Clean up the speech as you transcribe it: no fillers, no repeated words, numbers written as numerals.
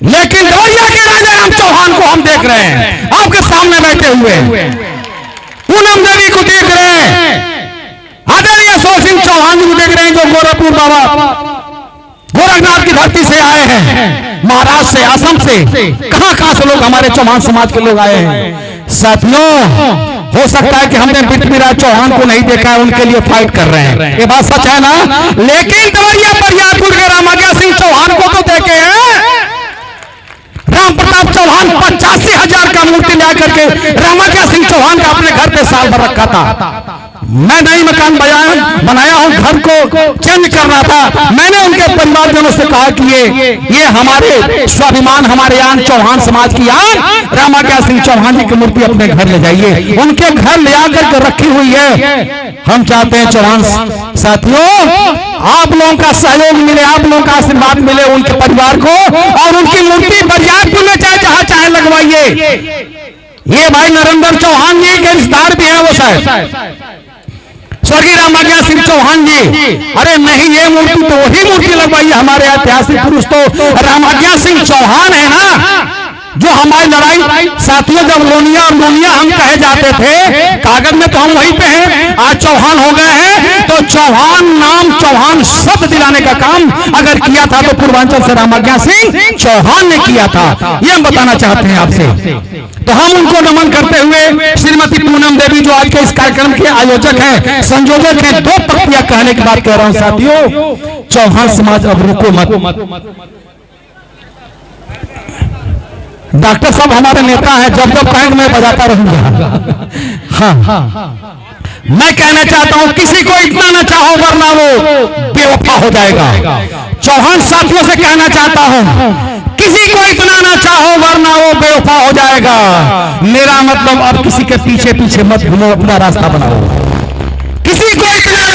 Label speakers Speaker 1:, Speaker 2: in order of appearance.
Speaker 1: लेकिन देवरिया के राजा राम चौहान को हम देख रहे हैं, आपके सामने बैठे हुए पूनम देवी को देख रहे हैं, आदरणीय अशोक सिंह चौहान जी को देख रहे हैं, जो गोरखपुर बाबा गोरखनाथ की धरती से आए हैं, महाराष्ट्र से, असम से, कहां से लोग हमारे चौहान समाज के लोग आए हैं। साथियों, हो सकता है कि हमने पृथ्वीराज चौहान को नहीं देखा है, उनके लिए फाइट कर रहे हैं, ये बात सच है ना। लेकिन देवरिया बरियारपुर के रामाज्ञा सिंह चौहान को तो देखे हैं। राम प्रताप चौहान 85,000 का मूर्ति ला करके रामाज्ञा सिंह चौहान का अपने घर पे साल भर रखा था। मैं नई मकान बनाया हूं, घर को चेंज करना था। मैंने उनके परिवारजनों से कहा कि ये हमारे स्वाभिमान, हमारे आन चौहान समाज की आन रामाज्ञा सिंह चौहान जी की मूर्ति अपने घर ले जाइए। उनके घर ले आकर के रखी हुई है। हम चाहते हैं चौहान साथियों, आप लोगों का सहयोग मिले, आप लोगों का आशीर्वाद मिले उनके परिवार को, और उनकी मूर्ति बरियारपुर में चाहे जहां चाहे लगवाइए। ये भाई नरेंद्र चौहान जी के रिश्तेदार भी हैं, वो शायद स्वर्गीय रामाज्ञा सिंह चौहान जी। अरे नहीं, ये मूर्ति तो वही मूर्ति लगवाइए, हमारे ऐतिहासिक पुरुष तो रामाज्ञा सिंह चौहान है ना, जो हमारी लड़ाई। साथियों, जब लोनिया और लोनिया हम कहे जाते थे, कागज में तो हम वहीं पे हैं, आज चौहान हो गए हैं। तो चौहान नाम, चौहान शब्द दिलाने का काम अगर किया था तो पूर्वांचल से रामाज्ञा सिंह चौहान ने किया था, ये हम बताना चाहते हैं आपसे। तो हम उनको नमन करते हुए श्रीमती पूनम देवी, जो आज के इस कार्यक्रम के आयोजक हैं, संयोजक हैं, 2 पंक्तियां कहने की बात कह रहा हूं। साथियों, चौहान समाज अब रुको मत। डॉक्टर साहब हमारे नेता हैं, जब जब कहेंगे मैं बजाता रहूंगा। हाँ, मैं कहना चाहता हूं, किसी को इतना न चाहो वरना वो बेवफा हो जाएगा। चौहान साथियों से कहना चाहता हूं, किसी को इतना ना चाहो वरना वो बेवफा हो जाएगा। मेरा मतलब, अब किसी के पीछे पीछे मत घूमो, अपना रास्ता बनाओ। किसी को इतना